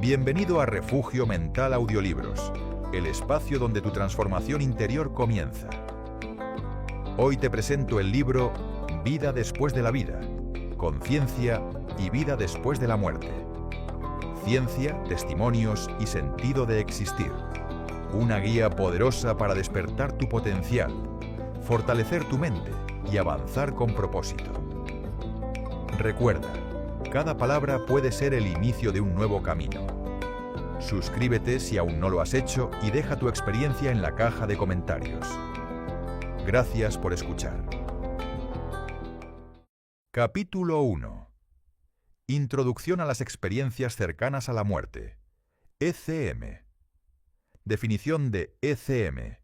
Bienvenido a Refugio Mental Audiolibros, el espacio donde tu transformación interior comienza. Hoy te presento el libro Vida después de la vida, Conciencia y vida después de la muerte. Ciencia, testimonios y sentido de existir. Una guía poderosa para despertar tu potencial, fortalecer tu mente y avanzar con propósito. Recuerda, cada palabra puede ser el inicio de un nuevo camino. Suscríbete si aún no lo has hecho y deja tu experiencia en la caja de comentarios. Gracias por escuchar. Capítulo 1. Introducción a las experiencias cercanas a la muerte. ECM. Definición de ECM.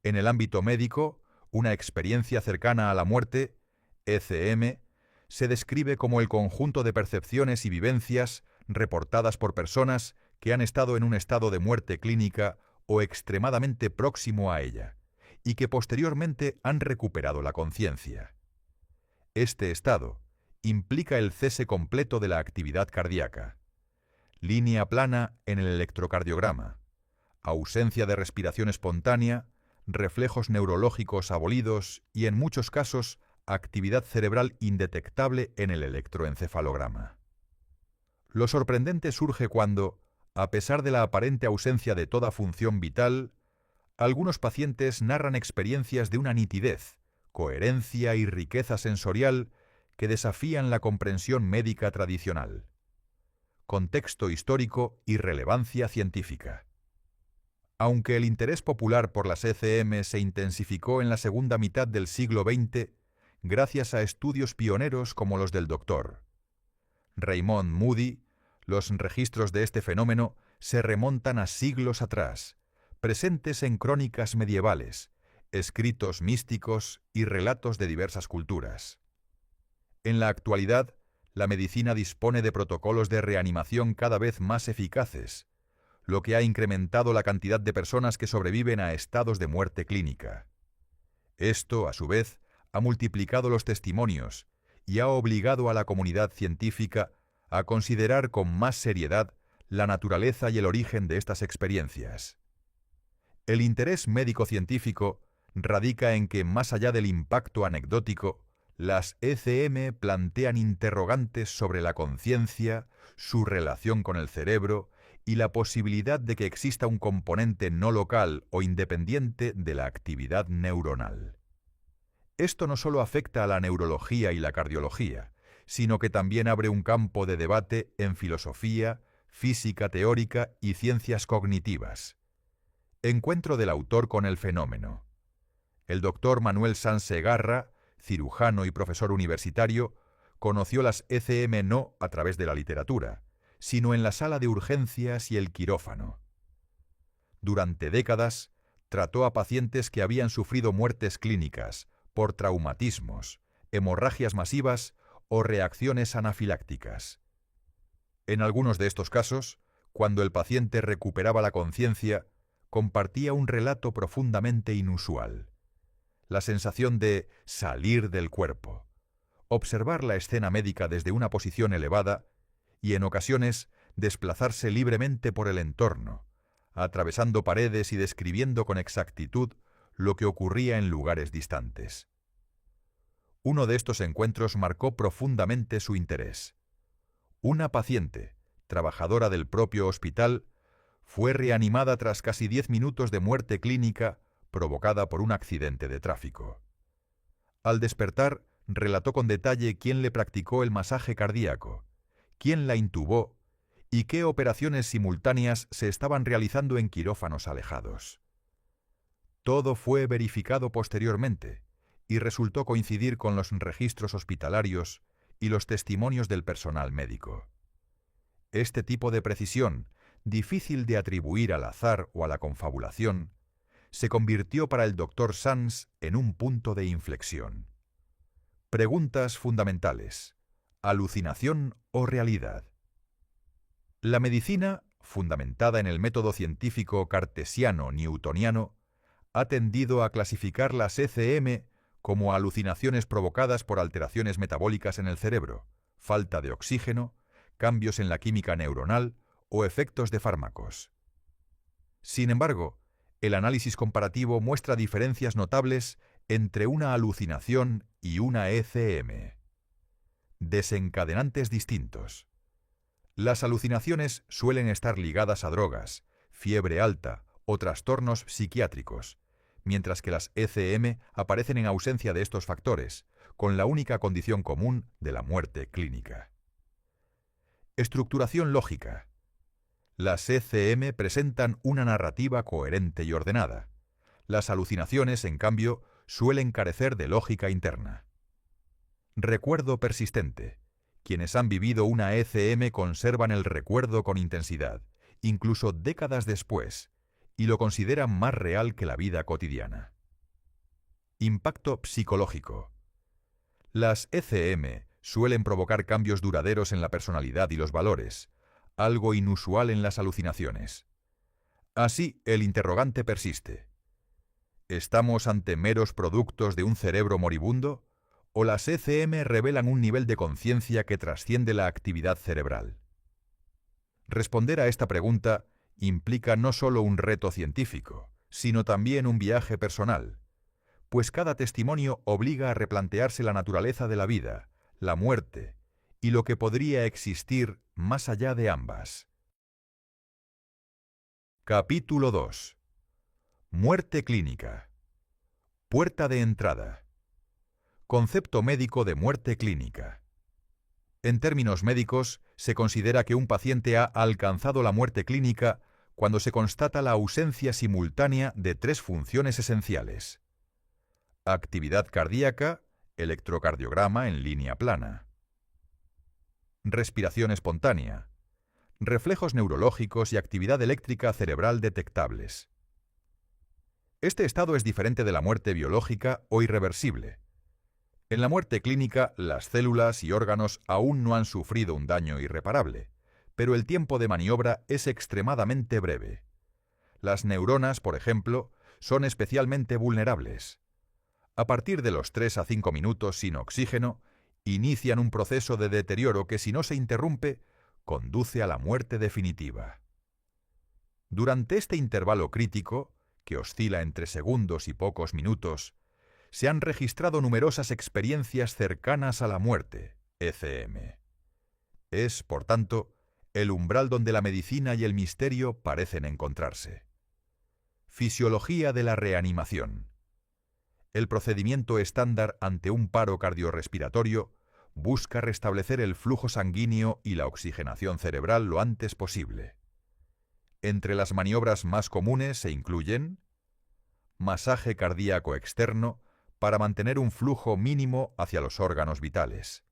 En el ámbito médico, una experiencia cercana a la muerte, ECM, se describe como el conjunto de percepciones y vivencias reportadas por personas que han estado en un estado de muerte clínica o extremadamente próximo a ella, y que posteriormente han recuperado la conciencia. Este estado implica el cese completo de la actividad cardíaca, línea plana en el electrocardiograma, ausencia de respiración espontánea, reflejos neurológicos abolidos y, en muchos casos, actividad cerebral indetectable en el electroencefalograma. Lo sorprendente surge cuando, a pesar de la aparente ausencia de toda función vital, algunos pacientes narran experiencias de una nitidez, coherencia y riqueza sensorial que desafían la comprensión médica tradicional. Contexto histórico y relevancia científica. Aunque el interés popular por las ECM se intensificó en la segunda mitad del siglo XX, gracias a estudios pioneros como los del Dr. Raymond Moody, los registros de este fenómeno se remontan a siglos atrás, presentes en crónicas medievales, escritos místicos y relatos de diversas culturas. En la actualidad, la medicina dispone de protocolos de reanimación cada vez más eficaces, lo que ha incrementado la cantidad de personas que sobreviven a estados de muerte clínica. Esto, a su vez, ha multiplicado los testimonios y ha obligado a la comunidad científica a considerar con más seriedad la naturaleza y el origen de estas experiencias. El interés médico-científico radica en que, más allá del impacto anecdótico, las ECM plantean interrogantes sobre la conciencia, su relación con el cerebro y la posibilidad de que exista un componente no local o independiente de la actividad neuronal. Esto no solo afecta a la neurología y la cardiología, sino que también abre un campo de debate en filosofía, física teórica y ciencias cognitivas. Encuentro del autor con el fenómeno. El doctor Manuel Sanz Segarra, cirujano y profesor universitario, conoció las ECM no a través de la literatura, sino en la sala de urgencias y el quirófano. Durante décadas, trató a pacientes que habían sufrido muertes clínicas por traumatismos, hemorragias masivas o reacciones anafilácticas. En algunos de estos casos, cuando el paciente recuperaba la conciencia, compartía un relato profundamente inusual. La sensación de salir del cuerpo, observar la escena médica desde una posición elevada y, en ocasiones, desplazarse libremente por el entorno, atravesando paredes y describiendo con exactitud lo que ocurría en lugares distantes. Uno de estos encuentros marcó profundamente su interés. Una paciente, trabajadora del propio hospital, fue reanimada tras casi 10 minutos de muerte clínica provocada por un accidente de tráfico. Al despertar, relató con detalle quién le practicó el masaje cardíaco, quién la intubó y qué operaciones simultáneas se estaban realizando en quirófanos alejados. Todo fue verificado posteriormente y resultó coincidir con los registros hospitalarios y los testimonios del personal médico. Este tipo de precisión, difícil de atribuir al azar o a la confabulación, se convirtió para el Dr. Sanz en un punto de inflexión. Preguntas fundamentales: ¿alucinación o realidad? La medicina, fundamentada en el método científico cartesiano-newtoniano, ha tendido a clasificar las ECM como alucinaciones provocadas por alteraciones metabólicas en el cerebro, falta de oxígeno, cambios en la química neuronal o efectos de fármacos. Sin embargo, el análisis comparativo muestra diferencias notables entre una alucinación y una ECM. Desencadenantes distintos. Las alucinaciones suelen estar ligadas a drogas, fiebre alta o trastornos psiquiátricos, mientras que las ECM aparecen en ausencia de estos factores, con la única condición común de la muerte clínica. Estructuración lógica. Las ECM presentan una narrativa coherente y ordenada. Las alucinaciones, en cambio, suelen carecer de lógica interna. Recuerdo persistente. Quienes han vivido una ECM conservan el recuerdo con intensidad, incluso décadas después, y lo consideran más real que la vida cotidiana. Impacto psicológico. Las ECM suelen provocar cambios duraderos en la personalidad y los valores, algo inusual en las alucinaciones. Así, el interrogante persiste. ¿Estamos ante meros productos de un cerebro moribundo? ¿O las ECM revelan un nivel de conciencia que trasciende la actividad cerebral? Responder a esta pregunta implica no solo un reto científico, sino también un viaje personal, pues cada testimonio obliga a replantearse la naturaleza de la vida, la muerte y lo que podría existir más allá de ambas. Capítulo 2. Muerte clínica. Puerta de entrada. Concepto médico de muerte clínica. En términos médicos, se considera que un paciente ha alcanzado la muerte clínica cuando se constata la ausencia simultánea de tres funciones esenciales: actividad cardíaca, electrocardiograma en línea plana; respiración espontánea; reflejos neurológicos y actividad eléctrica cerebral detectables. Este estado es diferente de la muerte biológica o irreversible. En la muerte clínica, las células y órganos aún no han sufrido un daño irreparable, pero el tiempo de maniobra es extremadamente breve. Las neuronas, por ejemplo, son especialmente vulnerables. A partir de los 3 a 5 minutos sin oxígeno, inician un proceso de deterioro que, si no se interrumpe, conduce a la muerte definitiva. Durante este intervalo crítico, que oscila entre segundos y pocos minutos, se han registrado numerosas experiencias cercanas a la muerte, ECM. Es, por tanto, el umbral donde la medicina y el misterio parecen encontrarse. Fisiología de la reanimación. El procedimiento estándar ante un paro cardiorrespiratorio busca restablecer el flujo sanguíneo y la oxigenación cerebral lo antes posible. Entre las maniobras más comunes se incluyen masaje cardíaco externo para mantener un flujo mínimo hacia los órganos vitales;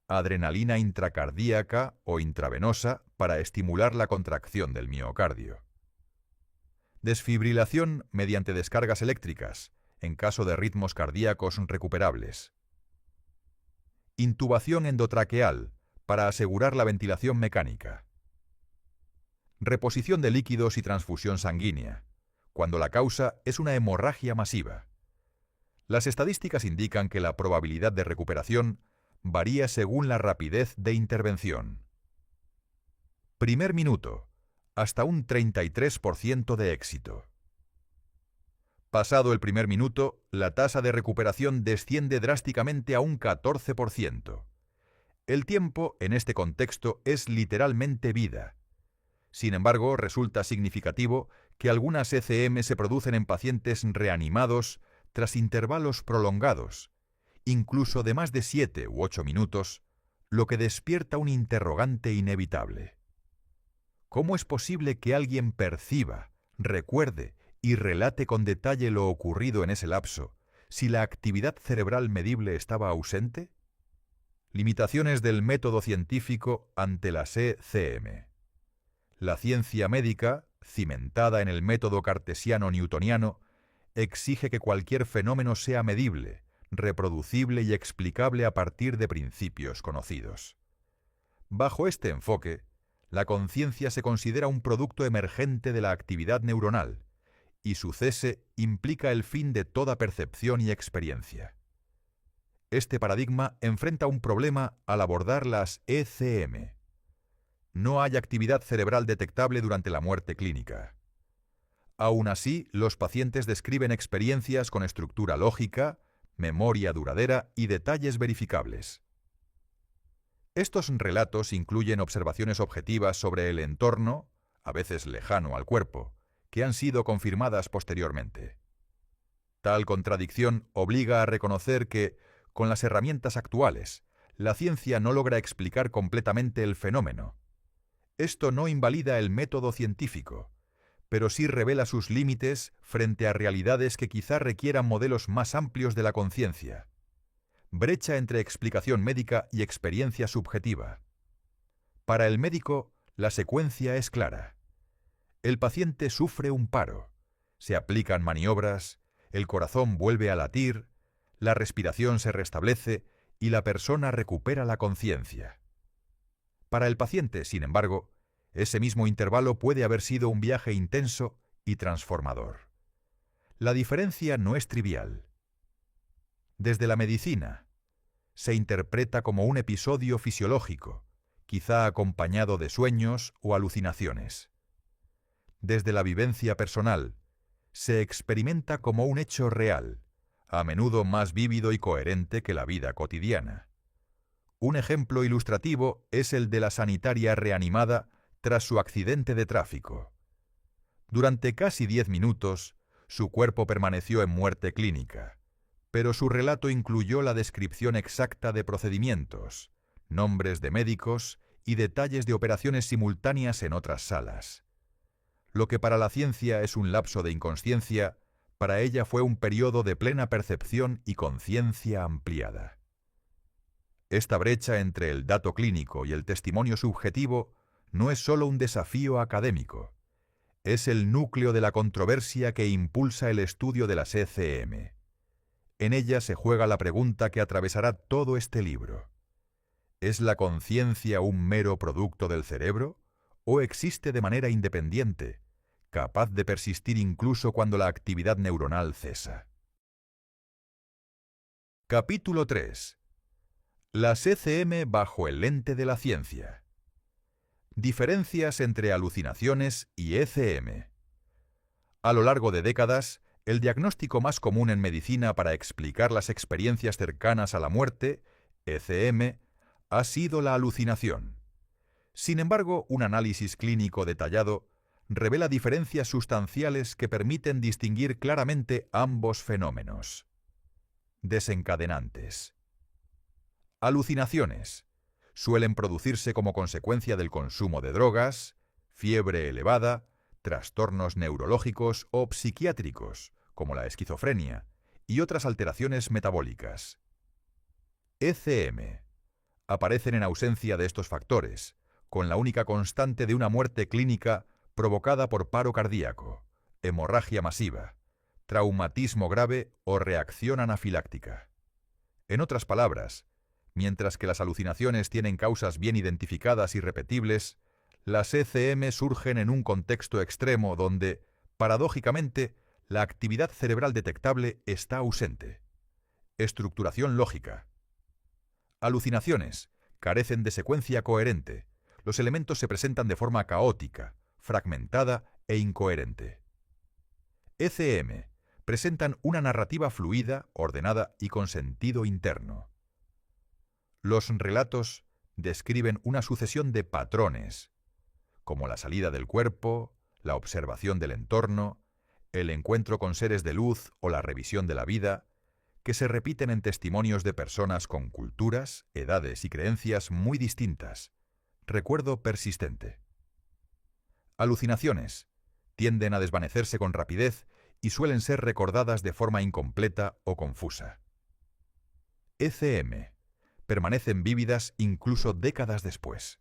adrenalina intracardíaca o intravenosa para estimular la contracción del miocardio; desfibrilación mediante descargas eléctricas, en caso de ritmos cardíacos recuperables; intubación endotraqueal para asegurar la ventilación mecánica; reposición de líquidos y transfusión sanguínea, cuando la causa es una hemorragia masiva. Las estadísticas indican que la probabilidad de recuperación varía según la rapidez de intervención. Primer minuto, hasta un 33% de éxito. Pasado el primer minuto, la tasa de recuperación desciende drásticamente a un 14%. El tiempo, en este contexto, es literalmente vida. Sin embargo, resulta significativo que algunas ECM se producen en pacientes reanimados tras intervalos prolongados, incluso de más de 7 u 8 minutos, lo que despierta un interrogante inevitable. ¿Cómo es posible que alguien perciba, recuerde y relate con detalle lo ocurrido en ese lapso, si la actividad cerebral medible estaba ausente? Limitaciones del método científico ante las ECM. La ciencia médica, cimentada en el método cartesiano-newtoniano, exige que cualquier fenómeno sea medible, reproducible y explicable a partir de principios conocidos. Bajo este enfoque, la conciencia se considera un producto emergente de la actividad neuronal, y su cese implica el fin de toda percepción y experiencia. Este paradigma enfrenta un problema al abordar las ECM. no hay actividad cerebral detectable durante la muerte clínica. Aún así, los pacientes describen experiencias con estructura lógica, memoria duradera y detalles verificables. Estos relatos incluyen observaciones objetivas sobre el entorno, a veces lejano al cuerpo, que han sido confirmadas posteriormente. Tal contradicción obliga a reconocer que, con las herramientas actuales, la ciencia no logra explicar completamente el fenómeno. Esto no invalida el método científico, pero sí revela sus límites frente a realidades que quizá requieran modelos más amplios de la conciencia. Brecha entre explicación médica y experiencia subjetiva. Para el médico, la secuencia es clara. El paciente sufre un paro, se aplican maniobras, el corazón vuelve a latir, la respiración se restablece y la persona recupera la conciencia. Para el paciente, sin embargo, ese mismo intervalo puede haber sido un viaje intenso y transformador. La diferencia no es trivial. Desde la medicina, se interpreta como un episodio fisiológico, quizá acompañado de sueños o alucinaciones. Desde la vivencia personal, se experimenta como un hecho real, a menudo más vívido y coherente que la vida cotidiana. Un ejemplo ilustrativo es el de la sanitaria reanimada tras su accidente de tráfico. Durante casi 10 minutos, su cuerpo permaneció en muerte clínica, pero su relato incluyó la descripción exacta de procedimientos, nombres de médicos y detalles de operaciones simultáneas en otras salas. Lo que para la ciencia es un lapso de inconsciencia, para ella fue un periodo de plena percepción y conciencia ampliada. Esta brecha entre el dato clínico y el testimonio subjetivo no es solo un desafío académico, es el núcleo de la controversia que impulsa el estudio de las ECM. En ella se juega la pregunta que atravesará todo este libro. ¿Es la conciencia un mero producto del cerebro o existe de manera independiente, capaz de persistir incluso cuando la actividad neuronal cesa? Capítulo 3. Las ECM bajo el lente de la ciencia. Diferencias entre alucinaciones y ECM. A lo largo de décadas, el diagnóstico más común en medicina para explicar las experiencias cercanas a la muerte, ECM, ha sido la alucinación. Sin embargo, un análisis clínico detallado revela diferencias sustanciales que permiten distinguir claramente ambos fenómenos. Desencadenantes. Alucinaciones. Suelen producirse como consecuencia del consumo de drogas, fiebre elevada, trastornos neurológicos o psiquiátricos, como la esquizofrenia, y otras alteraciones metabólicas. ECM. Aparecen en ausencia de estos factores, con la única constante de una muerte clínica provocada por paro cardíaco, hemorragia masiva, traumatismo grave o reacción anafiláctica. En otras palabras, mientras que las alucinaciones tienen causas bien identificadas y repetibles, las ECM surgen en un contexto extremo donde, paradójicamente, la actividad cerebral detectable está ausente. Estructuración lógica. Alucinaciones carecen de secuencia coherente. Los elementos se presentan de forma caótica, fragmentada e incoherente. ECM presentan una narrativa fluida, ordenada y con sentido interno. Los relatos describen una sucesión de patrones, como la salida del cuerpo, la observación del entorno, el encuentro con seres de luz o la revisión de la vida, que se repiten en testimonios de personas con culturas, edades y creencias muy distintas. Recuerdo persistente. Alucinaciones tienden a desvanecerse con rapidez y suelen ser recordadas de forma incompleta o confusa. ECM permanecen vívidas incluso décadas después.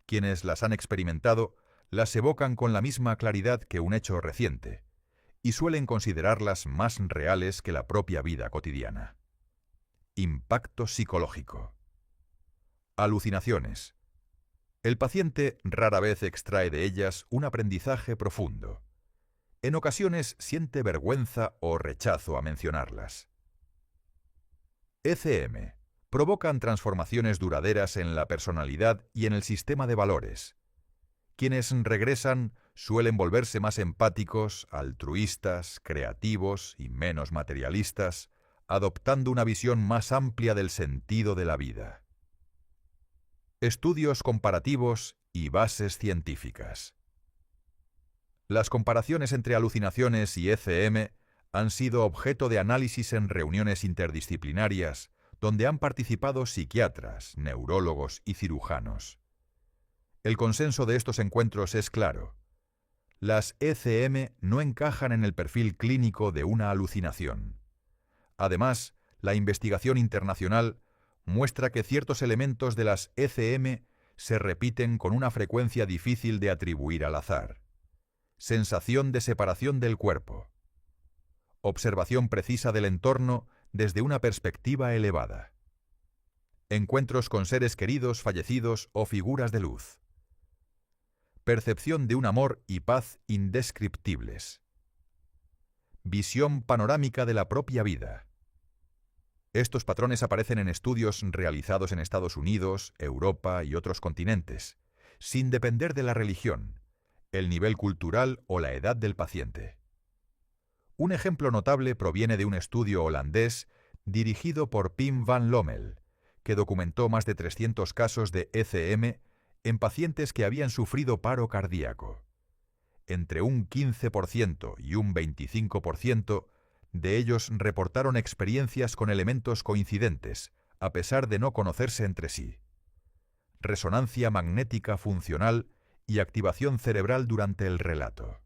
Quienes las han experimentado las evocan con la misma claridad que un hecho reciente y suelen considerarlas más reales que la propia vida cotidiana. Impacto psicológico. Alucinaciones. El paciente rara vez extrae de ellas un aprendizaje profundo. En ocasiones siente vergüenza o rechazo a mencionarlas. ECM provocan transformaciones duraderas en la personalidad y en el sistema de valores. Quienes regresan suelen volverse más empáticos, altruistas, creativos y menos materialistas, adoptando una visión más amplia del sentido de la vida. Estudios comparativos y bases científicas. Las comparaciones entre alucinaciones y ECM han sido objeto de análisis en reuniones interdisciplinarias donde han participado psiquiatras, neurólogos y cirujanos. El consenso de estos encuentros es claro. Las ECM no encajan en el perfil clínico de una alucinación. Además, la investigación internacional muestra que ciertos elementos de las ECM se repiten con una frecuencia difícil de atribuir al azar. Sensación de separación del cuerpo. Observación precisa del entorno desde una perspectiva elevada. Encuentros con seres queridos, fallecidos o figuras de luz. Percepción de un amor y paz indescriptibles. Visión panorámica de la propia vida. Estos patrones aparecen en estudios realizados en Estados Unidos, Europa y otros continentes, sin depender de la religión, el nivel cultural o la edad del paciente. Un ejemplo notable proviene de un estudio holandés dirigido por Pim van Lommel, que documentó más de 300 casos de ECM en pacientes que habían sufrido paro cardíaco. Entre un 15% y un 25% de ellos reportaron experiencias con elementos coincidentes, a pesar de no conocerse entre sí. Resonancia magnética funcional y activación cerebral durante el relato.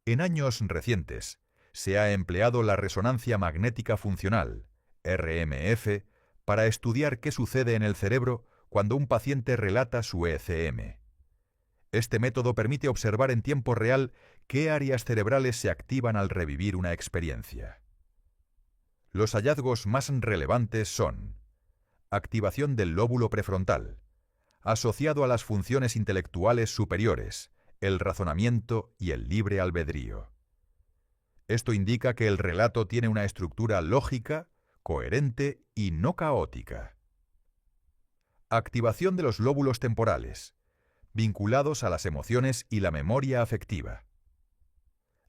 En años recientes, se ha empleado la resonancia magnética funcional, RMF, para estudiar qué sucede en el cerebro cuando un paciente relata su ECM. Este método permite observar en tiempo real qué áreas cerebrales se activan al revivir una experiencia. Los hallazgos más relevantes son: activación del lóbulo prefrontal, asociado a las funciones intelectuales superiores, el razonamiento y el libre albedrío. Esto indica que el relato tiene una estructura lógica, coherente y no caótica. Activación de los lóbulos temporales, vinculados a las emociones y la memoria afectiva.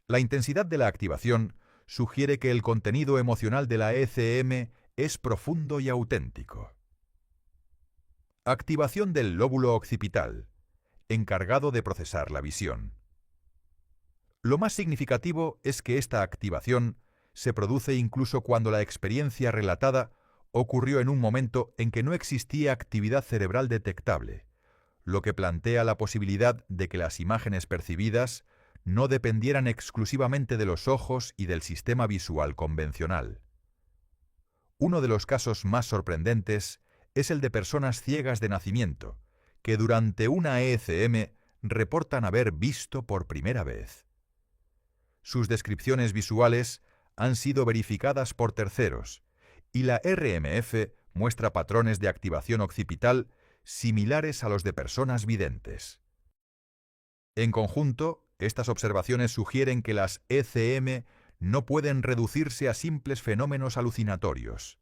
La intensidad de la activación sugiere que el contenido emocional de la ECM es profundo y auténtico. Activación del lóbulo occipital, encargado de procesar la visión. Lo más significativo es que esta activación se produce incluso cuando la experiencia relatada ocurrió en un momento en que no existía actividad cerebral detectable, lo que plantea la posibilidad de que las imágenes percibidas no dependieran exclusivamente de los ojos y del sistema visual convencional. Uno de los casos más sorprendentes es el de personas ciegas de nacimiento, que durante una ECM reportan haber visto por primera vez. Sus descripciones visuales han sido verificadas por terceros, y la RMF muestra patrones de activación occipital similares a los de personas videntes. En conjunto, estas observaciones sugieren que las ECM no pueden reducirse a simples fenómenos alucinatorios.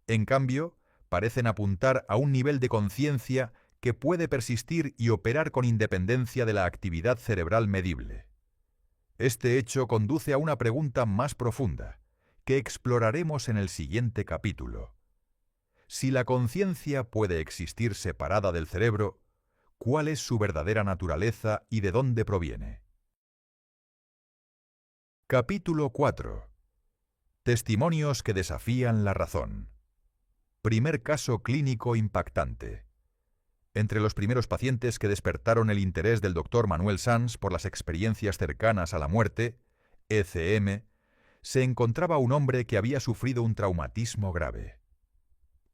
En cambio, parecen apuntar a un nivel de conciencia que puede persistir y operar con independencia de la actividad cerebral medible. Este hecho conduce a una pregunta más profunda, que exploraremos en el siguiente capítulo. Si la conciencia puede existir separada del cerebro, ¿cuál es su verdadera naturaleza y de dónde proviene? Capítulo 4. Testimonios que desafían la razón. Primer caso clínico impactante. Entre los primeros pacientes que despertaron el interés del Dr. Manuel Sanz por las experiencias cercanas a la muerte, ECM, se encontraba un hombre que había sufrido un traumatismo grave.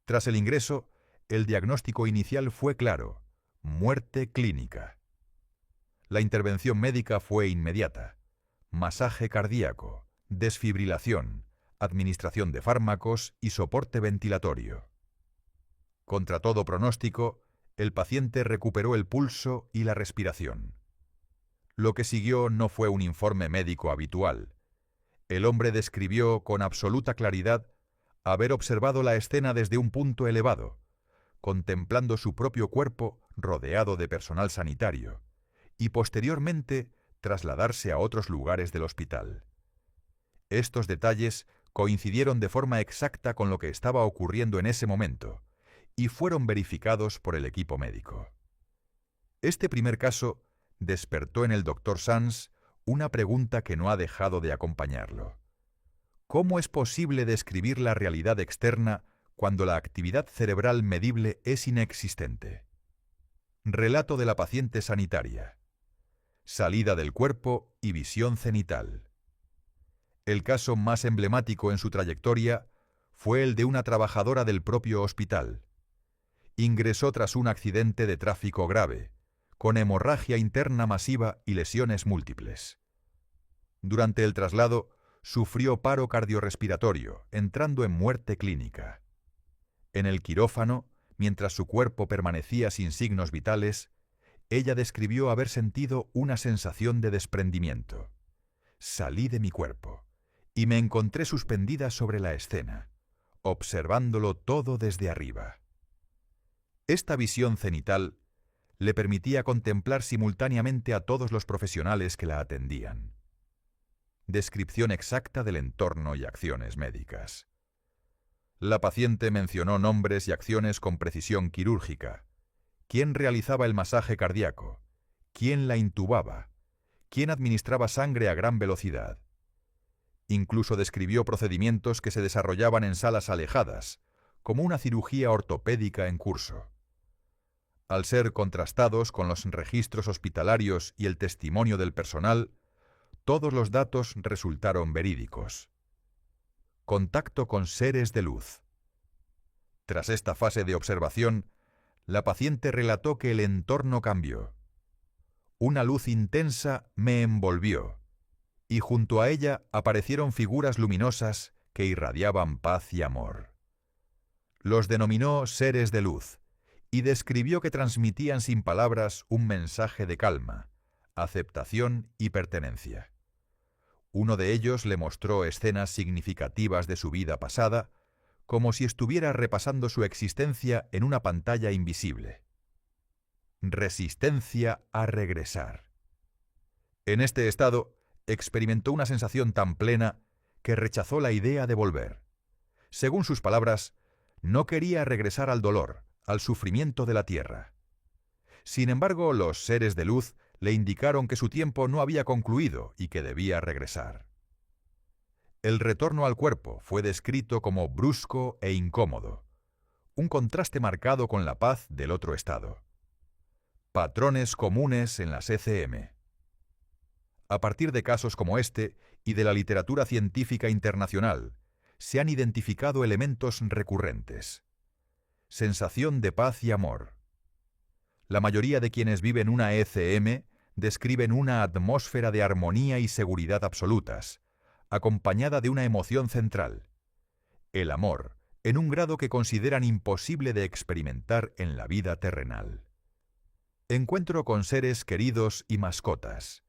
Tras el ingreso, el diagnóstico inicial fue claro: muerte clínica. La intervención médica fue inmediata: masaje cardíaco, desfibrilación, administración de fármacos y soporte ventilatorio. Contra todo pronóstico, el paciente recuperó el pulso y la respiración. Lo que siguió no fue un informe médico habitual. El hombre describió con absoluta claridad haber observado la escena desde un punto elevado, contemplando su propio cuerpo rodeado de personal sanitario, y posteriormente trasladarse a otros lugares del hospital. Estos detalles coincidieron de forma exacta con lo que estaba ocurriendo en ese momento y fueron verificados por el equipo médico. Este primer caso despertó en el Dr. Sands una pregunta que no ha dejado de acompañarlo. ¿Cómo es posible describir la realidad externa cuando la actividad cerebral medible es inexistente? Relato de la paciente sanitaria. Salida del cuerpo y visión cenital. El caso más emblemático en su trayectoria fue el de una trabajadora del propio hospital. Ingresó tras un accidente de tráfico grave, con hemorragia interna masiva y lesiones múltiples. Durante el traslado, sufrió paro cardiorrespiratorio, entrando en muerte clínica. En el quirófano, mientras su cuerpo permanecía sin signos vitales, ella describió haber sentido una sensación de desprendimiento. Salí de mi cuerpo y me encontré suspendida sobre la escena, observándolo todo desde arriba. Esta visión cenital le permitía contemplar simultáneamente a todos los profesionales que la atendían. Descripción exacta del entorno y acciones médicas. La paciente mencionó nombres y acciones con precisión quirúrgica. ¿Quién realizaba el masaje cardíaco? ¿Quién la intubaba? ¿Quién administraba sangre a gran velocidad? Incluso describió procedimientos que se desarrollaban en salas alejadas, como una cirugía ortopédica en curso. Al ser contrastados con los registros hospitalarios y el testimonio del personal, todos los datos resultaron verídicos. Contacto con seres de luz. Tras esta fase de observación, la paciente relató que el entorno cambió. Una luz intensa me envolvió, y junto a ella aparecieron figuras luminosas que irradiaban paz y amor. Los denominó seres de luz, y describió que transmitían sin palabras un mensaje de calma, aceptación y pertenencia. Uno de ellos le mostró escenas significativas de su vida pasada, como si estuviera repasando su existencia en una pantalla invisible. Resistencia a regresar. En este estado, experimentó una sensación tan plena que rechazó la idea de volver. Según sus palabras, no quería regresar al dolor, al sufrimiento de la tierra. Sin embargo, los seres de luz le indicaron que su tiempo no había concluido y que debía regresar. El retorno al cuerpo fue descrito como brusco e incómodo, un contraste marcado con la paz del otro estado. Patrones comunes en las ECM. A partir de casos como este y de la literatura científica internacional, se han identificado elementos recurrentes. Sensación de paz y amor. La mayoría de quienes viven una ECM describen una atmósfera de armonía y seguridad absolutas, acompañada de una emoción central, el amor, en un grado que consideran imposible de experimentar en la vida terrenal. Encuentro con seres queridos y mascotas.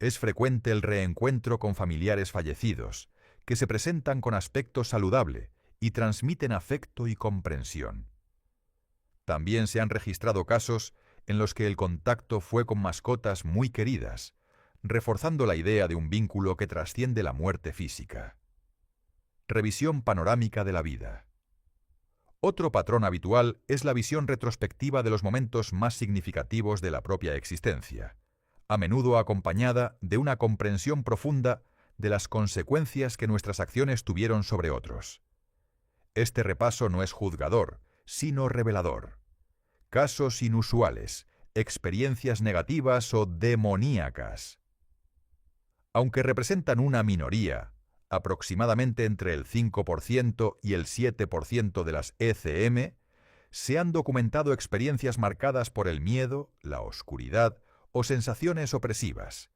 Es frecuente el reencuentro con familiares fallecidos, que se presentan con aspecto saludable y transmiten afecto y comprensión. También se han registrado casos en los que el contacto fue con mascotas muy queridas, reforzando la idea de un vínculo que trasciende la muerte física. Revisión panorámica de la vida. Otro patrón habitual es la visión retrospectiva de los momentos más significativos de la propia existencia, a menudo acompañada de una comprensión profunda de las consecuencias que nuestras acciones tuvieron sobre otros. Este repaso no es juzgador, sino revelador. Casos inusuales, experiencias negativas o demoníacas. Aunque representan una minoría, aproximadamente entre el 5% y el 7% de las ECM, se han documentado experiencias marcadas por el miedo, la oscuridad o sensaciones opresivas.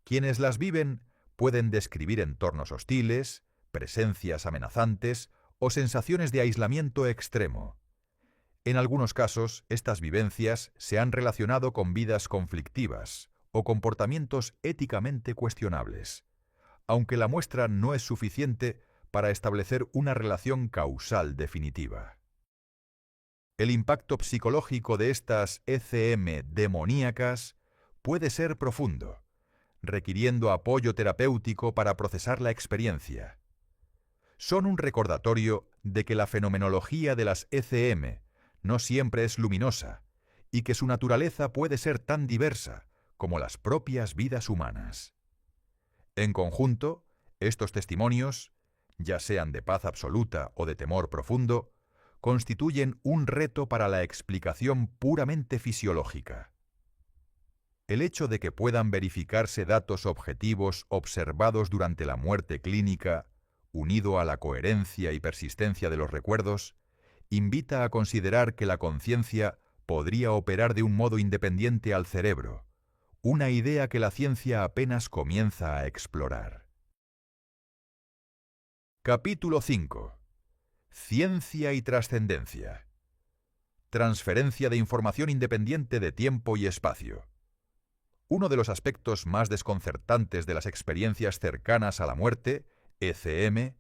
Quienes las viven pueden describir entornos hostiles, presencias amenazantes o sensaciones de aislamiento extremo. En algunos casos, estas vivencias se han relacionado con vidas conflictivas o comportamientos éticamente cuestionables, aunque la muestra no es suficiente para establecer una relación causal definitiva. El impacto psicológico de estas ECM demoníacas puede ser profundo, requiriendo apoyo terapéutico para procesar la experiencia. Son un recordatorio de que la fenomenología de las ECM no siempre es luminosa y que su naturaleza puede ser tan diversa como las propias vidas humanas. En conjunto, estos testimonios, ya sean de paz absoluta o de temor profundo, constituyen un reto para la explicación puramente fisiológica. El hecho de que puedan verificarse datos objetivos observados durante la muerte clínica, unido a la coherencia y persistencia de los recuerdos, invita a considerar que la conciencia podría operar de un modo independiente al cerebro, una idea que la ciencia apenas comienza a explorar. Capítulo 5. Ciencia y trascendencia. Transferencia de información independiente de tiempo y espacio. Uno de los aspectos más desconcertantes de las experiencias cercanas a la muerte, ECM,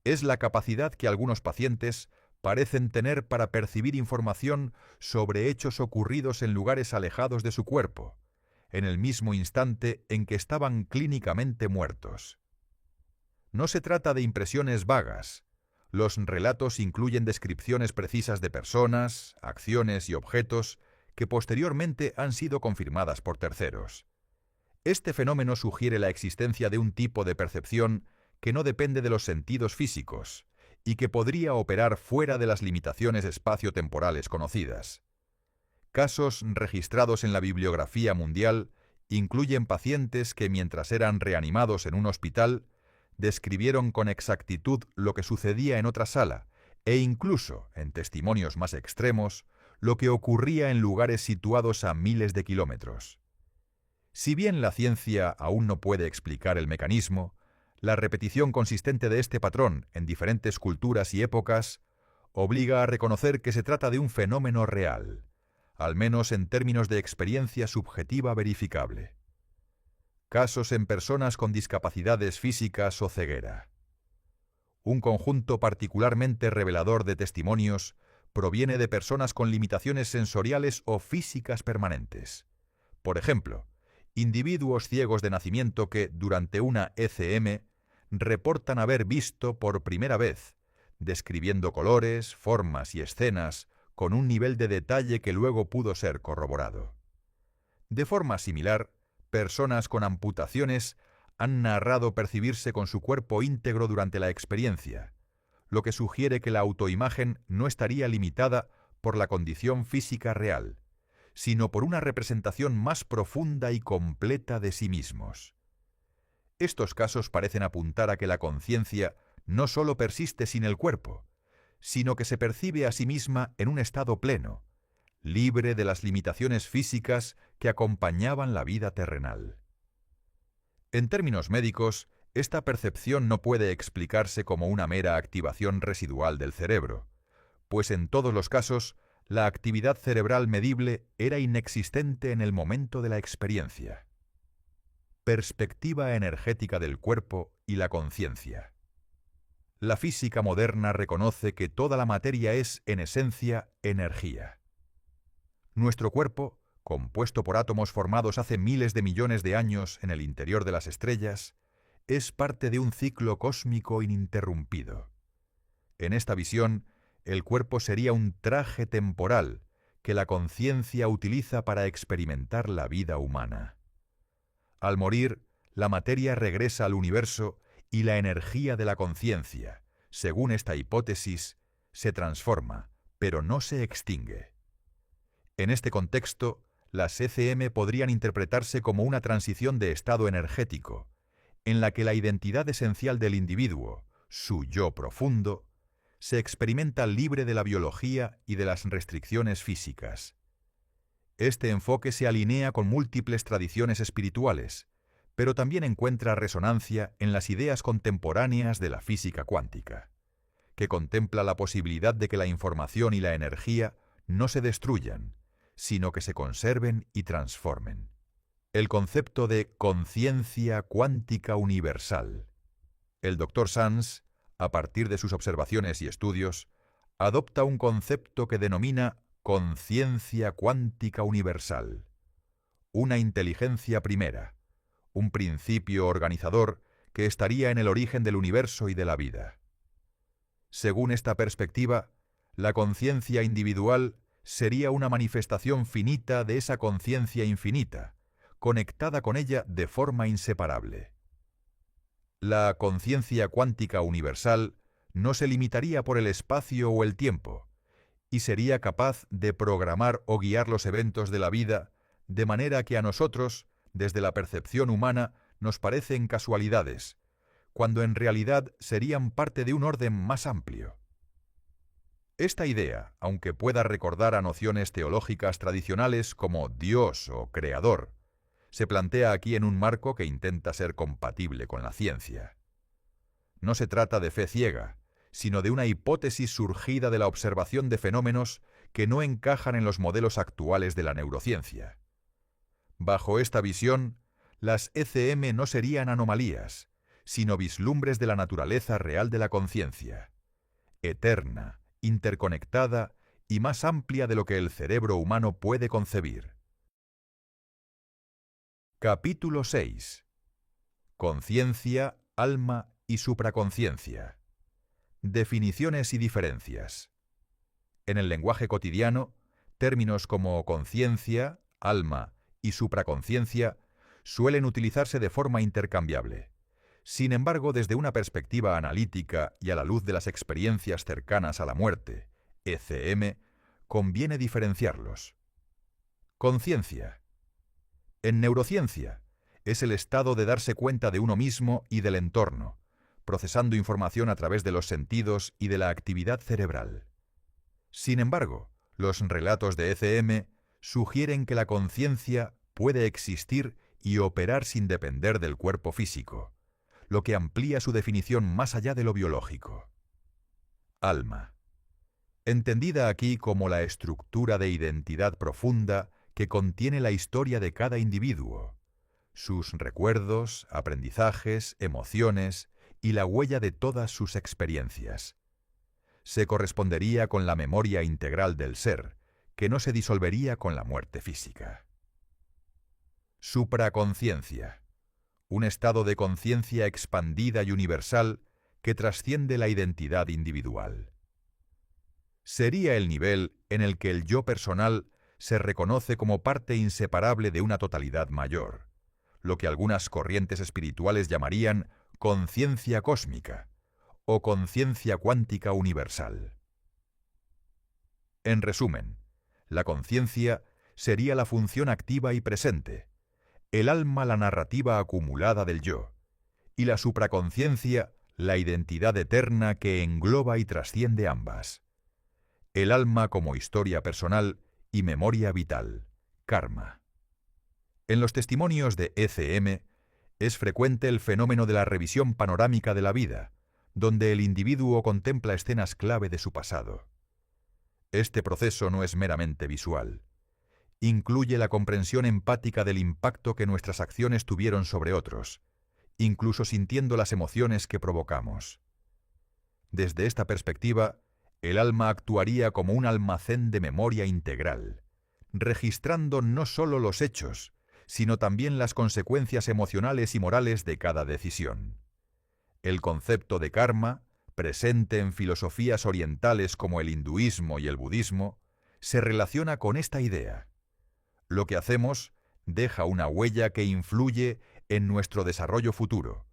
es la capacidad que algunos pacientes parecen tener para percibir información sobre hechos ocurridos en lugares alejados de su cuerpo, en el mismo instante en que estaban clínicamente muertos. No se trata de impresiones vagas. Los relatos incluyen descripciones precisas de personas, acciones y objetos que posteriormente han sido confirmadas por terceros. Este fenómeno sugiere la existencia de un tipo de percepción que no depende de los sentidos físicos y que podría operar fuera de las limitaciones espaciotemporales conocidas. Casos registrados en la bibliografía mundial incluyen pacientes que, mientras eran reanimados en un hospital, describieron con exactitud lo que sucedía en otra sala e incluso, en testimonios más extremos, lo que ocurría en lugares situados a miles de kilómetros. Si bien la ciencia aún no puede explicar el mecanismo, la repetición consistente de este patrón en diferentes culturas y épocas obliga a reconocer que se trata de un fenómeno real, al menos en términos de experiencia subjetiva verificable. Casos en personas con discapacidades físicas o ceguera. Un conjunto particularmente revelador de testimonios proviene de personas con limitaciones sensoriales o físicas permanentes. Por ejemplo, individuos ciegos de nacimiento que, durante una ECM, reportan haber visto por primera vez, describiendo colores, formas y escenas con un nivel de detalle que luego pudo ser corroborado. De forma similar, personas con amputaciones han narrado percibirse con su cuerpo íntegro durante la experiencia, lo que sugiere que la autoimagen no estaría limitada por la condición física real, sino por una representación más profunda y completa de sí mismos. Estos casos parecen apuntar a que la conciencia no solo persiste sin el cuerpo, sino que se percibe a sí misma en un estado pleno, libre de las limitaciones físicas que acompañaban la vida terrenal. En términos médicos, esta percepción no puede explicarse como una mera activación residual del cerebro, pues en todos los casos, la actividad cerebral medible era inexistente en el momento de la experiencia. Perspectiva energética del cuerpo y la conciencia. La física moderna reconoce que toda la materia es, en esencia, energía. Nuestro cuerpo, compuesto por átomos formados hace miles de millones de años en el interior de las estrellas, es parte de un ciclo cósmico ininterrumpido. En esta visión, el cuerpo sería un traje temporal que la conciencia utiliza para experimentar la vida humana. Al morir, la materia regresa al universo y la energía de la conciencia, según esta hipótesis, se transforma, pero no se extingue. En este contexto, las ECM podrían interpretarse como una transición de estado energético, en la que la identidad esencial del individuo, su yo profundo, se experimenta libre de la biología y de las restricciones físicas. Este enfoque se alinea con múltiples tradiciones espirituales, pero también encuentra resonancia en las ideas contemporáneas de la física cuántica, que contempla la posibilidad de que la información y la energía no se destruyan, sino que se conserven y transformen. El concepto de conciencia cuántica universal. El Dr. Sands a partir de sus observaciones y estudios, adopta un concepto que denomina conciencia cuántica universal, una inteligencia primera, un principio organizador que estaría en el origen del universo y de la vida. Según esta perspectiva, la conciencia individual sería una manifestación finita de esa conciencia infinita, conectada con ella de forma inseparable. La conciencia cuántica universal no se limitaría por el espacio o el tiempo, y sería capaz de programar o guiar los eventos de la vida de manera que a nosotros, desde la percepción humana, nos parecen casualidades, cuando en realidad serían parte de un orden más amplio. Esta idea, aunque pueda recordar a nociones teológicas tradicionales como Dios o Creador, se plantea aquí en un marco que intenta ser compatible con la ciencia. No se trata de fe ciega, sino de una hipótesis surgida de la observación de fenómenos que no encajan en los modelos actuales de la neurociencia. Bajo esta visión, las ECM no serían anomalías, sino vislumbres de la naturaleza real de la conciencia, eterna, interconectada y más amplia de lo que el cerebro humano puede concebir. Capítulo 6. Conciencia, alma y supraconciencia. Definiciones y diferencias. En el lenguaje cotidiano, términos como conciencia, alma y supraconciencia suelen utilizarse de forma intercambiable. Sin embargo, desde una perspectiva analítica y a la luz de las experiencias cercanas a la muerte, ECM, conviene diferenciarlos. Conciencia. En neurociencia, es el estado de darse cuenta de uno mismo y del entorno, procesando información a través de los sentidos y de la actividad cerebral. Sin embargo, los relatos de ECM sugieren que la conciencia puede existir y operar sin depender del cuerpo físico, lo que amplía su definición más allá de lo biológico. Alma. Entendida aquí como la estructura de identidad profunda que contiene la historia de cada individuo, sus recuerdos, aprendizajes, emociones y la huella de todas sus experiencias. Se correspondería con la memoria integral del ser, que no se disolvería con la muerte física. Supraconciencia. Un estado de conciencia expandida y universal que trasciende la identidad individual. Sería el nivel en el que el yo personal se reconoce como parte inseparable de una totalidad mayor, lo que algunas corrientes espirituales llamarían conciencia cósmica o conciencia cuántica universal. En resumen, la conciencia sería la función activa y presente, el alma la narrativa acumulada del yo, y la supraconciencia la identidad eterna que engloba y trasciende ambas. El alma como historia personal y memoria vital, karma. En los testimonios de ECM es frecuente el fenómeno de la revisión panorámica de la vida, donde el individuo contempla escenas clave de su pasado. Este proceso no es meramente visual. Incluye la comprensión empática del impacto que nuestras acciones tuvieron sobre otros, incluso sintiendo las emociones que provocamos. Desde esta perspectiva, el alma actuaría como un almacén de memoria integral, registrando no solo los hechos, sino también las consecuencias emocionales y morales de cada decisión. El concepto de karma, presente en filosofías orientales como el hinduismo y el budismo, se relaciona con esta idea. Lo que hacemos deja una huella que influye en nuestro desarrollo futuro,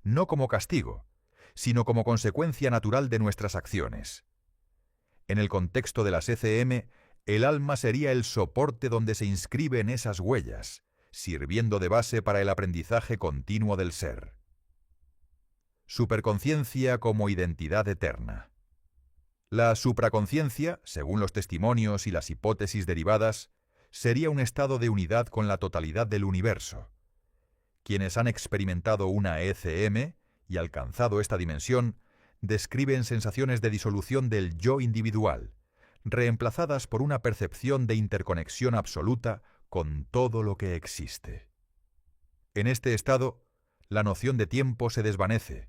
no como castigo, sino como consecuencia natural de nuestras acciones. En el contexto de las ECM, el alma sería el soporte donde se inscriben esas huellas, sirviendo de base para el aprendizaje continuo del ser. Superconciencia como identidad eterna. La supraconciencia, según los testimonios y las hipótesis derivadas, sería un estado de unidad con la totalidad del universo. Quienes han experimentado una ECM y alcanzado esta dimensión describen sensaciones de disolución del yo individual, reemplazadas por una percepción de interconexión absoluta con todo lo que existe. En este estado, la noción de tiempo se desvanece,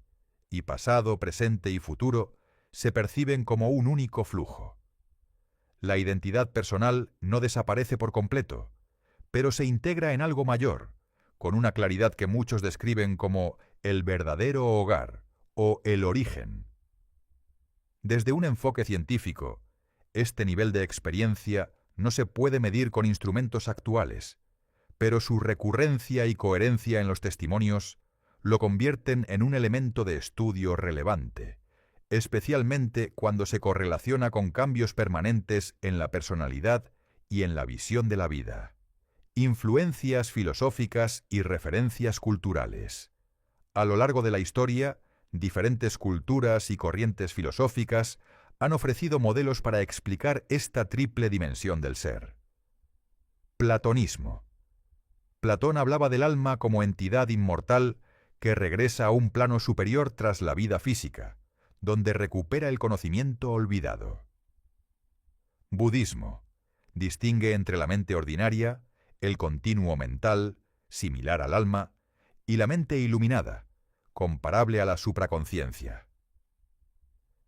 y pasado, presente y futuro se perciben como un único flujo. La identidad personal no desaparece por completo, pero se integra en algo mayor, con una claridad que muchos describen como el verdadero hogar o el origen. Desde un enfoque científico, este nivel de experiencia no se puede medir con instrumentos actuales, pero su recurrencia y coherencia en los testimonios lo convierten en un elemento de estudio relevante, especialmente cuando se correlaciona con cambios permanentes en la personalidad y en la visión de la vida, influencias filosóficas y referencias culturales. A lo largo de la historia, diferentes culturas y corrientes filosóficas han ofrecido modelos para explicar esta triple dimensión del ser. Platonismo. Platón hablaba del alma como entidad inmortal que regresa a un plano superior tras la vida física, donde recupera el conocimiento olvidado. Budismo. Distingue entre la mente ordinaria, el continuo mental, similar al alma, y la mente iluminada, comparable a la supraconciencia.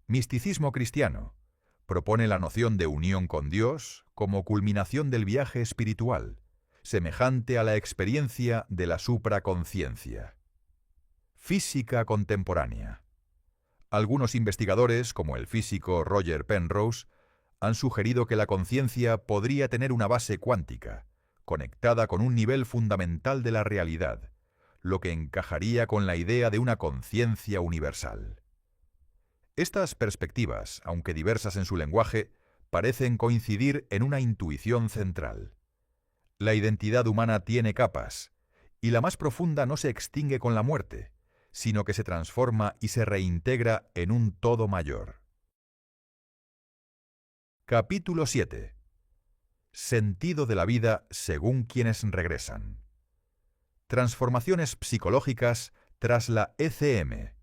Misticismo cristiano. Propone la noción de unión con Dios como culminación del viaje espiritual, semejante a la experiencia de la supraconciencia. Física contemporánea. Algunos investigadores, como el físico Roger Penrose, han sugerido que la conciencia podría tener una base cuántica, conectada con un nivel fundamental de la realidad, lo que encajaría con la idea de una conciencia universal. Estas perspectivas, aunque diversas en su lenguaje, parecen coincidir en una intuición central. La identidad humana tiene capas, y la más profunda no se extingue con la muerte, sino que se transforma y se reintegra en un todo mayor. Capítulo 7. Sentido de la vida según quienes regresan. Transformaciones psicológicas tras la ECM.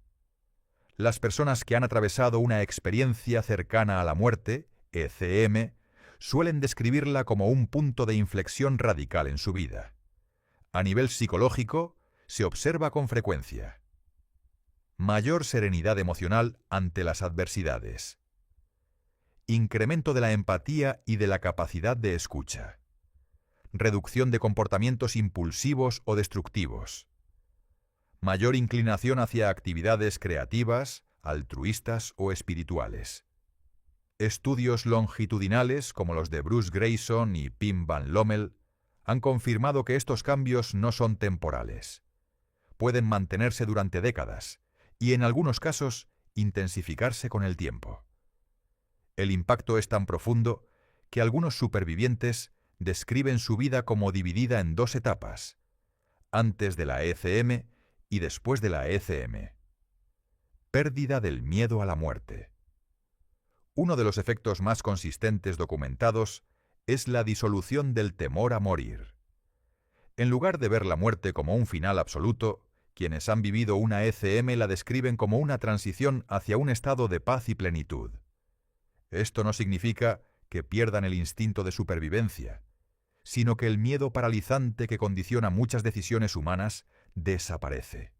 Las personas que han atravesado una experiencia cercana a la muerte, ECM, suelen describirla como un punto de inflexión radical en su vida. A nivel psicológico, se observa con frecuencia mayor serenidad emocional ante las adversidades, incremento de la empatía y de la capacidad de escucha, reducción de comportamientos impulsivos o destructivos, mayor inclinación hacia actividades creativas, altruistas o espirituales. Estudios longitudinales como los de Bruce Grayson y Pim Van Lommel han confirmado que estos cambios no son temporales. Pueden mantenerse durante décadas y en algunos casos intensificarse con el tiempo. El impacto es tan profundo que algunos supervivientes describen su vida como dividida en dos etapas, antes de la ECM y después de la ECM. Pérdida del miedo a la muerte. Uno de los efectos más consistentes documentados es la disolución del temor a morir. En lugar de ver la muerte como un final absoluto, quienes han vivido una ECM la describen como una transición hacia un estado de paz y plenitud. Esto no significa que pierdan el instinto de supervivencia, sino que el miedo paralizante que condiciona muchas decisiones humanas desaparece.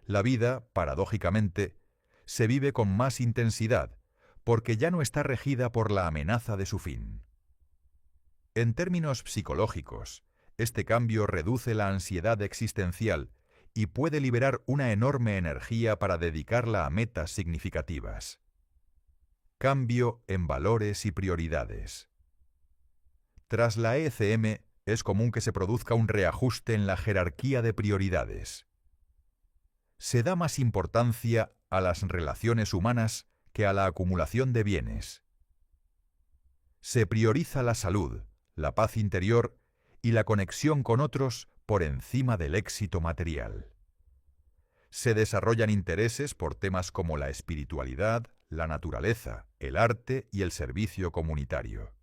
La vida, paradójicamente, se vive con más intensidad, porque ya no está regida por la amenaza de su fin. En términos psicológicos, este cambio reduce la ansiedad existencial y puede liberar una enorme energía para dedicarla a metas significativas. Cambio en valores y prioridades. Tras la ECM, es común que se produzca un reajuste en la jerarquía de prioridades. Se da más importancia a las relaciones humanas que a la acumulación de bienes. Se prioriza la salud, la paz interior y la conexión con otros por encima del éxito material. Se desarrollan intereses por temas como la espiritualidad, la naturaleza, el arte y el servicio comunitario.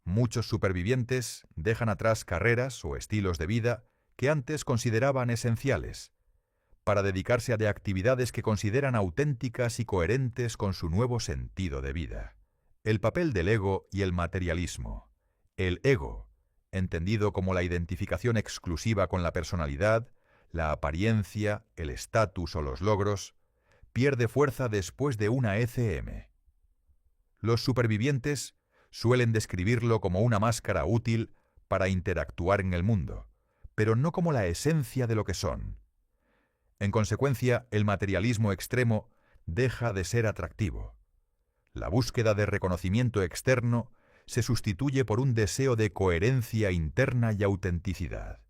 Muchos supervivientes dejan atrás carreras o estilos de vida que antes consideraban esenciales, para dedicarse a de actividades que consideran auténticas y coherentes con su nuevo sentido de vida. El papel del ego y el materialismo. El ego, entendido como la identificación exclusiva con la personalidad, la apariencia, el estatus o los logros, pierde fuerza después de una ECM. Los supervivientes suelen describirlo como una máscara útil para interactuar en el mundo, pero no como la esencia de lo que son. En consecuencia, el materialismo extremo deja de ser atractivo. La búsqueda de reconocimiento externo se sustituye por un deseo de coherencia interna y autenticidad.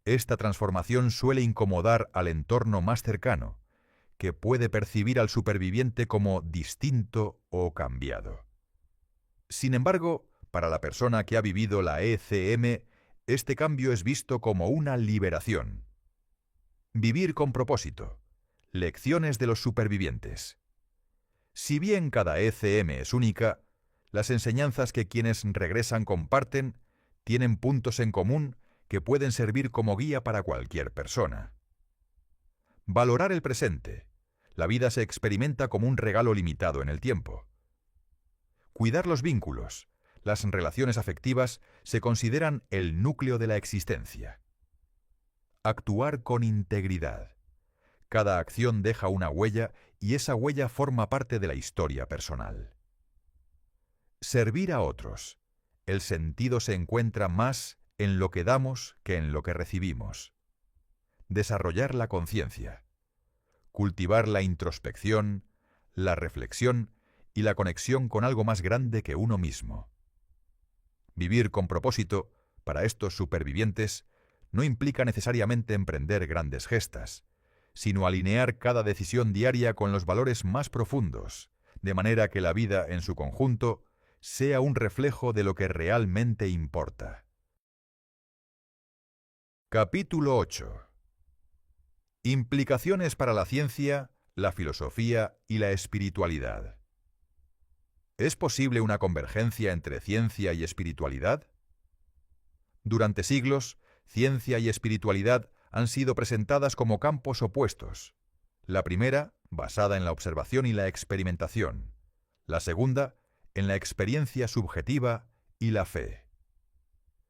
Esta transformación suele incomodar al entorno más cercano, que puede percibir al superviviente como distinto o cambiado. Sin embargo, para la persona que ha vivido la ECM, este cambio es visto como una liberación. Vivir con propósito. Lecciones de los supervivientes. Si bien cada ECM es única, las enseñanzas que quienes regresan comparten tienen puntos en común que pueden servir como guía para cualquier persona. Valorar el presente. La vida se experimenta como un regalo limitado en el tiempo. Cuidar los vínculos. Las relaciones afectivas se consideran el núcleo de la existencia. Actuar con integridad. Cada acción deja una huella y esa huella forma parte de la historia personal. Servir a otros. El sentido se encuentra más en lo que damos que en lo que recibimos. Desarrollar la conciencia. Cultivar la introspección, la reflexión y la conexión con algo más grande que uno mismo. Vivir con propósito, para estos supervivientes, no implica necesariamente emprender grandes gestas, sino alinear cada decisión diaria con los valores más profundos, de manera que la vida en su conjunto sea un reflejo de lo que realmente importa. Capítulo 8. Implicaciones para la ciencia, la filosofía y la espiritualidad. ¿Es posible una convergencia entre ciencia y espiritualidad? Durante siglos, ciencia y espiritualidad han sido presentadas como campos opuestos. La primera, basada en la observación y la experimentación. La segunda, en la experiencia subjetiva y la fe.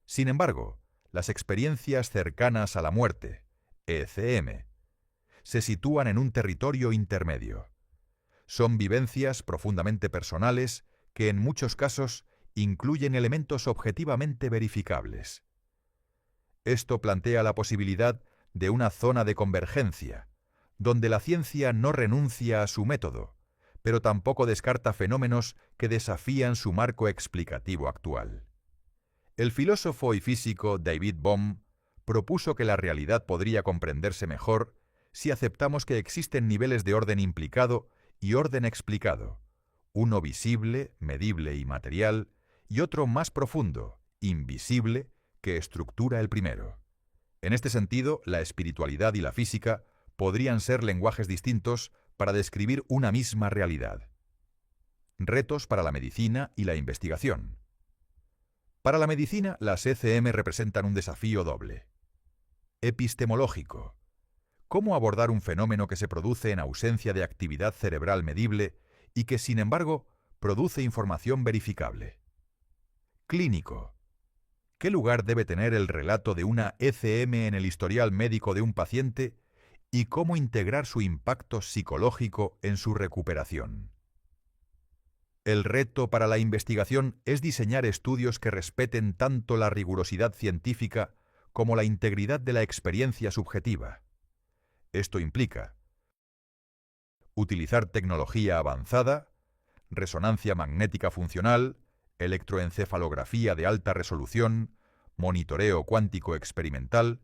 Sin embargo, las experiencias cercanas a la muerte, ECM, se sitúan en un territorio intermedio. Son vivencias profundamente personales que en muchos casos incluyen elementos objetivamente verificables. Esto plantea la posibilidad de una zona de convergencia, donde la ciencia no renuncia a su método, pero tampoco descarta fenómenos que desafían su marco explicativo actual. El filósofo y físico David Bohm propuso que la realidad podría comprenderse mejor si aceptamos que existen niveles de orden implicado y orden explicado, uno visible, medible y material, y otro más profundo, invisible, que estructura el primero. En este sentido, la espiritualidad y la física podrían ser lenguajes distintos para describir una misma realidad. Retos para la medicina y la investigación. Para la medicina, las ECM representan un desafío doble. Epistemológico. ¿Cómo abordar un fenómeno que se produce en ausencia de actividad cerebral medible y que, sin embargo, produce información verificable? Clínico. ¿Qué lugar debe tener el relato de una ECM en el historial médico de un paciente y cómo integrar su impacto psicológico en su recuperación? El reto para la investigación es diseñar estudios que respeten tanto la rigurosidad científica como la integridad de la experiencia subjetiva. Esto implica utilizar tecnología avanzada, resonancia magnética funcional, electroencefalografía de alta resolución, monitoreo cuántico experimental,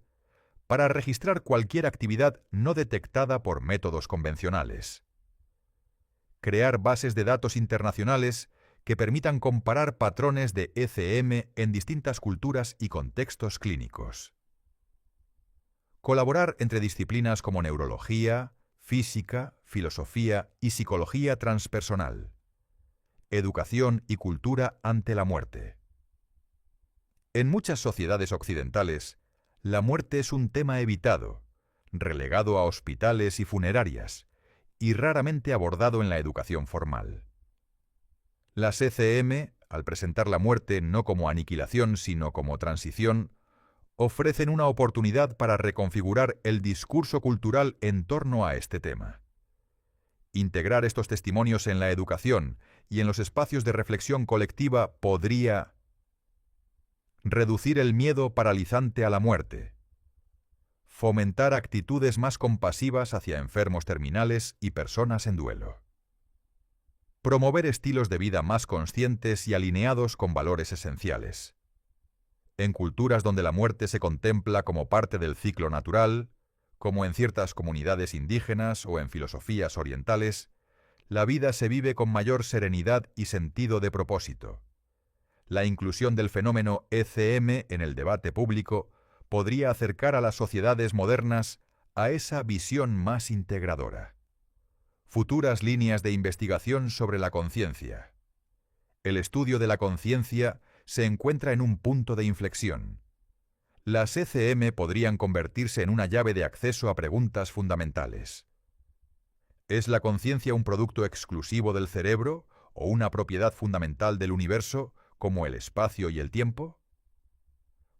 para registrar cualquier actividad no detectada por métodos convencionales. Crear bases de datos internacionales que permitan comparar patrones de ECM en distintas culturas y contextos clínicos. Colaborar entre disciplinas como neurología, física, filosofía y psicología transpersonal. Educación y cultura ante la muerte. En muchas sociedades occidentales, la muerte es un tema evitado, relegado a hospitales y funerarias, y raramente abordado en la educación formal. Las ECM, al presentar la muerte no como aniquilación sino como transición, ofrecen una oportunidad para reconfigurar el discurso cultural en torno a este tema. Integrar estos testimonios en la educación y en los espacios de reflexión colectiva podría reducir el miedo paralizante a la muerte, fomentar actitudes más compasivas hacia enfermos terminales y personas en duelo, promover estilos de vida más conscientes y alineados con valores esenciales. En culturas donde la muerte se contempla como parte del ciclo natural, como en ciertas comunidades indígenas o en filosofías orientales, la vida se vive con mayor serenidad y sentido de propósito. La inclusión del fenómeno ECM en el debate público podría acercar a las sociedades modernas a esa visión más integradora. Futuras líneas de investigación sobre la conciencia. El estudio de la conciencia se encuentra en un punto de inflexión. Las ECM podrían convertirse en una llave de acceso a preguntas fundamentales. ¿Es la conciencia un producto exclusivo del cerebro o una propiedad fundamental del universo, como el espacio y el tiempo?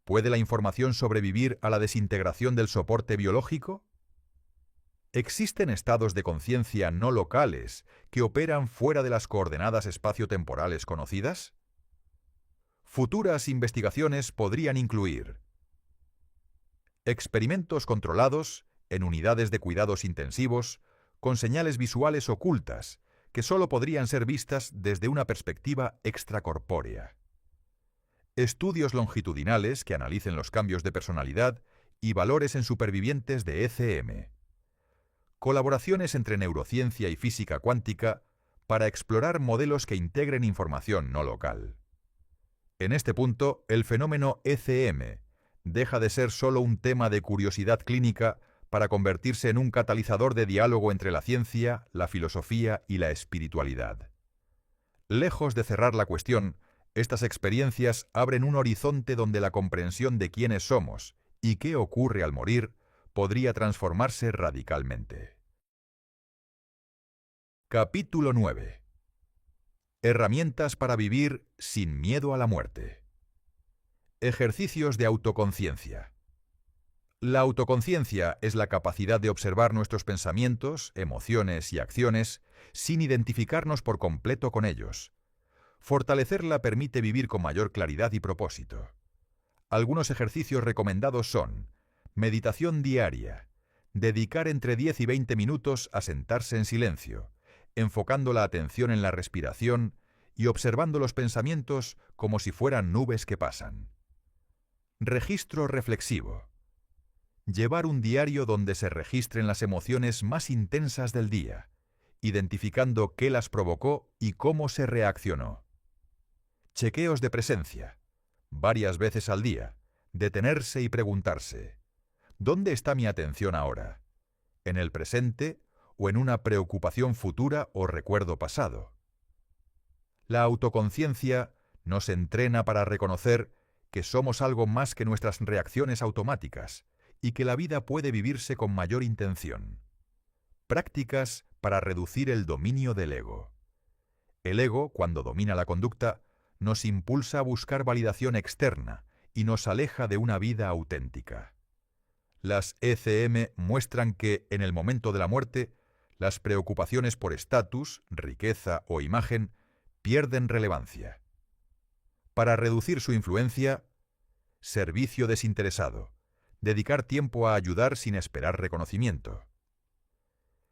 ¿Puede la información sobrevivir a la desintegración del soporte biológico? ¿Existen estados de conciencia no locales que operan fuera de las coordenadas espaciotemporales conocidas? Futuras investigaciones podrían incluir experimentos controlados en unidades de cuidados intensivos con señales visuales ocultas que solo podrían ser vistas desde una perspectiva extracorpórea. Estudios longitudinales que analicen los cambios de personalidad y valores en supervivientes de ECM. Colaboraciones entre neurociencia y física cuántica para explorar modelos que integren información no local. En este punto, el fenómeno ECM deja de ser solo un tema de curiosidad clínica para convertirse en un catalizador de diálogo entre la ciencia, la filosofía y la espiritualidad. Lejos de cerrar la cuestión, estas experiencias abren un horizonte donde la comprensión de quiénes somos y qué ocurre al morir podría transformarse radicalmente. Capítulo 9. Herramientas para vivir sin miedo a la muerte. Ejercicios de autoconciencia. La autoconciencia es la capacidad de observar nuestros pensamientos, emociones y acciones sin identificarnos por completo con ellos. Fortalecerla permite vivir con mayor claridad y propósito. Algunos ejercicios recomendados son: meditación diaria, dedicar entre 10 y 20 minutos a sentarse en silencio, enfocando la atención en la respiración y observando los pensamientos como si fueran nubes que pasan. Registro reflexivo. Llevar un diario donde se registren las emociones más intensas del día, identificando qué las provocó y cómo se reaccionó. Chequeos de presencia. Varias veces al día, detenerse y preguntarse: ¿dónde está mi atención ahora? ¿En el presente o en una preocupación futura o recuerdo pasado? La autoconciencia nos entrena para reconocer que somos algo más que nuestras reacciones automáticas y que la vida puede vivirse con mayor intención. Prácticas para reducir el dominio del ego. El ego, cuando domina la conducta, nos impulsa a buscar validación externa y nos aleja de una vida auténtica. Las ECM muestran que, en el momento de la muerte, las preocupaciones por estatus, riqueza o imagen pierden relevancia. Para reducir su influencia, servicio desinteresado, dedicar tiempo a ayudar sin esperar reconocimiento.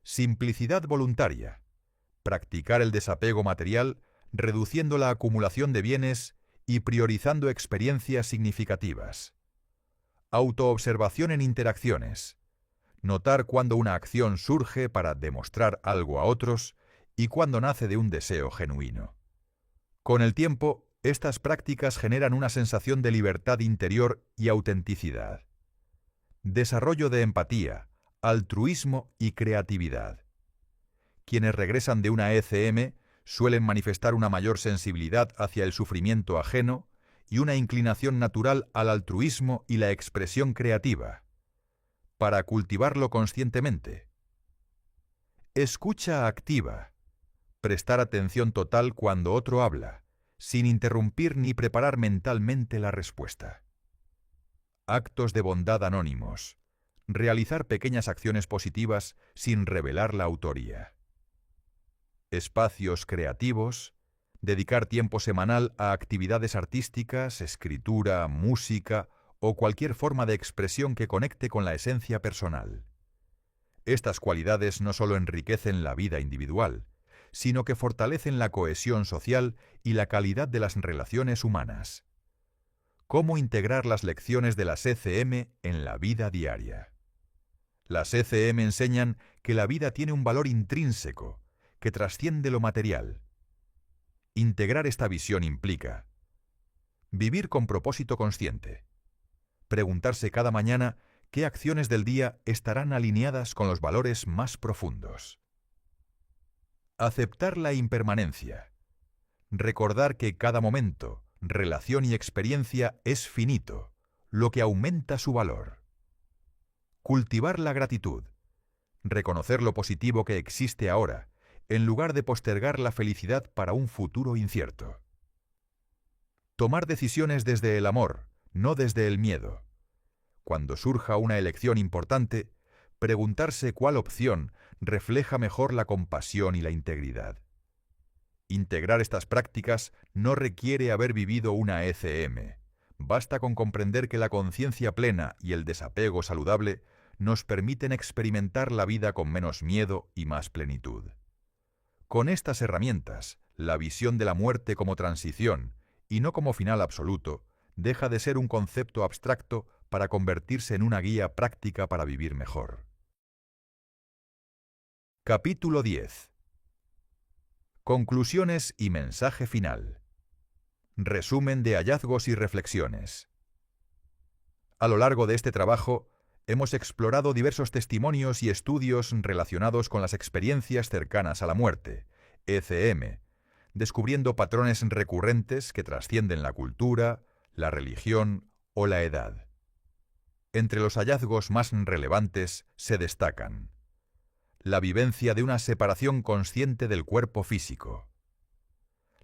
Simplicidad voluntaria, practicar el desapego material reduciendo la acumulación de bienes y priorizando experiencias significativas. Autoobservación en interacciones, notar cuándo una acción surge para demostrar algo a otros y cuándo nace de un deseo genuino. Con el tiempo, estas prácticas generan una sensación de libertad interior y autenticidad. Desarrollo de empatía, altruismo y creatividad. Quienes regresan de una ECM suelen manifestar una mayor sensibilidad hacia el sufrimiento ajeno y una inclinación natural al altruismo y la expresión creativa. Para cultivarlo conscientemente. Escucha activa. Prestar atención total cuando otro habla, sin interrumpir ni preparar mentalmente la respuesta. actos de bondad anónimos, realizar pequeñas acciones positivas sin revelar la autoría. Espacios creativos, dedicar tiempo semanal a actividades artísticas, escritura, música o cualquier forma de expresión que conecte con la esencia personal. Estas cualidades no solo enriquecen la vida individual, sino que fortalecen la cohesión social y la calidad de las relaciones humanas. ¿Cómo integrar las lecciones de las ECM en la vida diaria? Las ECM enseñan que la vida tiene un valor intrínseco, que trasciende lo material. Integrar esta visión implica vivir con propósito consciente, preguntarse cada mañana qué acciones del día estarán alineadas con los valores más profundos. Aceptar la impermanencia, recordar que cada momento, relación y experiencia es finito, lo que aumenta su valor. Cultivar la gratitud, reconocer lo positivo que existe ahora, en lugar de postergar la felicidad para un futuro incierto. Tomar decisiones desde el amor, no desde el miedo. Cuando surja una elección importante, preguntarse cuál opción refleja mejor la compasión y la integridad. Integrar estas prácticas no requiere haber vivido una ECM. Basta con comprender que la conciencia plena y el desapego saludable nos permiten experimentar la vida con menos miedo y más plenitud. Con estas herramientas, la visión de la muerte como transición y no como final absoluto deja de ser un concepto abstracto para convertirse en una guía práctica para vivir mejor. Capítulo 10. Conclusiones y mensaje final. Resumen de hallazgos y reflexiones. A lo largo de este trabajo, hemos explorado diversos testimonios y estudios relacionados con las experiencias cercanas a la muerte, ECM, descubriendo patrones recurrentes que trascienden la cultura, la religión o la edad. Entre los hallazgos más relevantes se destacan la vivencia de una separación consciente del cuerpo físico,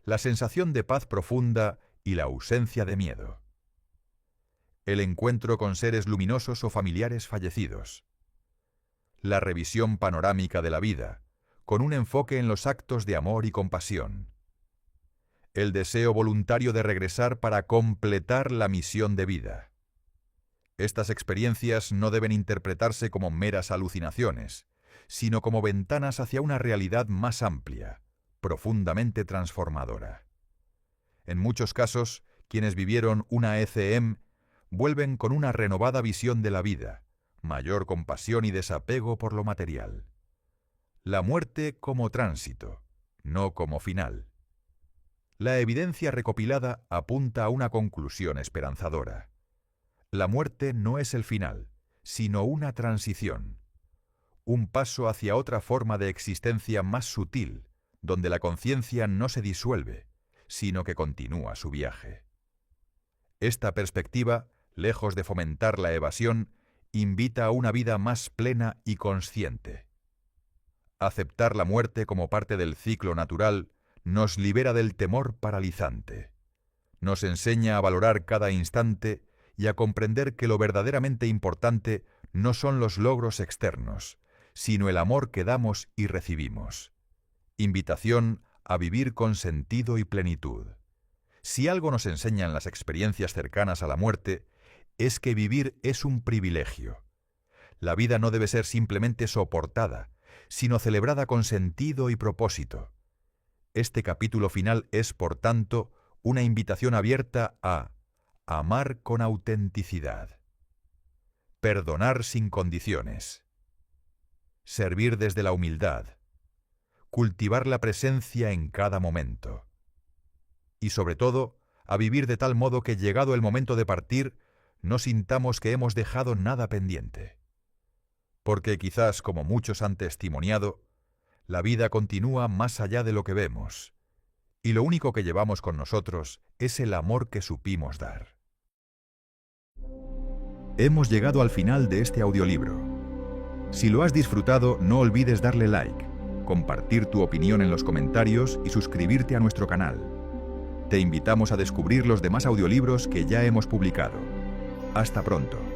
la sensación de paz profunda y la ausencia de miedo, el encuentro con seres luminosos o familiares fallecidos, la revisión panorámica de la vida, con un enfoque en los actos de amor y compasión, el deseo voluntario de regresar para completar la misión de vida. Estas experiencias no deben interpretarse como meras alucinaciones, sino como ventanas hacia una realidad más amplia, profundamente transformadora. En muchos casos, quienes vivieron una ECM vuelven con una renovada visión de la vida, mayor compasión y desapego por lo material. La muerte como tránsito, no como final. La evidencia recopilada apunta a una conclusión esperanzadora. La muerte no es el final, sino una transición. Un paso hacia otra forma de existencia más sutil, donde la conciencia no se disuelve, sino que continúa su viaje. Esta perspectiva, lejos de fomentar la evasión, invita a una vida más plena y consciente. Aceptar la muerte como parte del ciclo natural nos libera del temor paralizante. Nos enseña a valorar cada instante y a comprender que lo verdaderamente importante no son los logros externos, sino el amor que damos y recibimos. Invitación a vivir con sentido y plenitud. Si algo nos enseñan las experiencias cercanas a la muerte, es que vivir es un privilegio. La vida no debe ser simplemente soportada, sino celebrada con sentido y propósito. Este capítulo final es, por tanto, una invitación abierta a amar con autenticidad, perdonar sin condiciones, servir desde la humildad, cultivar la presencia en cada momento y, sobre todo, a vivir de tal modo que, llegado el momento de partir, no sintamos que hemos dejado nada pendiente. Porque quizás, como muchos han testimoniado, la vida continúa más allá de lo que vemos, y lo único que llevamos con nosotros es el amor que supimos dar. Hemos llegado al final de este audiolibro. Si lo has disfrutado, no olvides darle like, compartir tu opinión en los comentarios y suscribirte a nuestro canal. Te invitamos a descubrir los demás audiolibros que ya hemos publicado. Hasta pronto.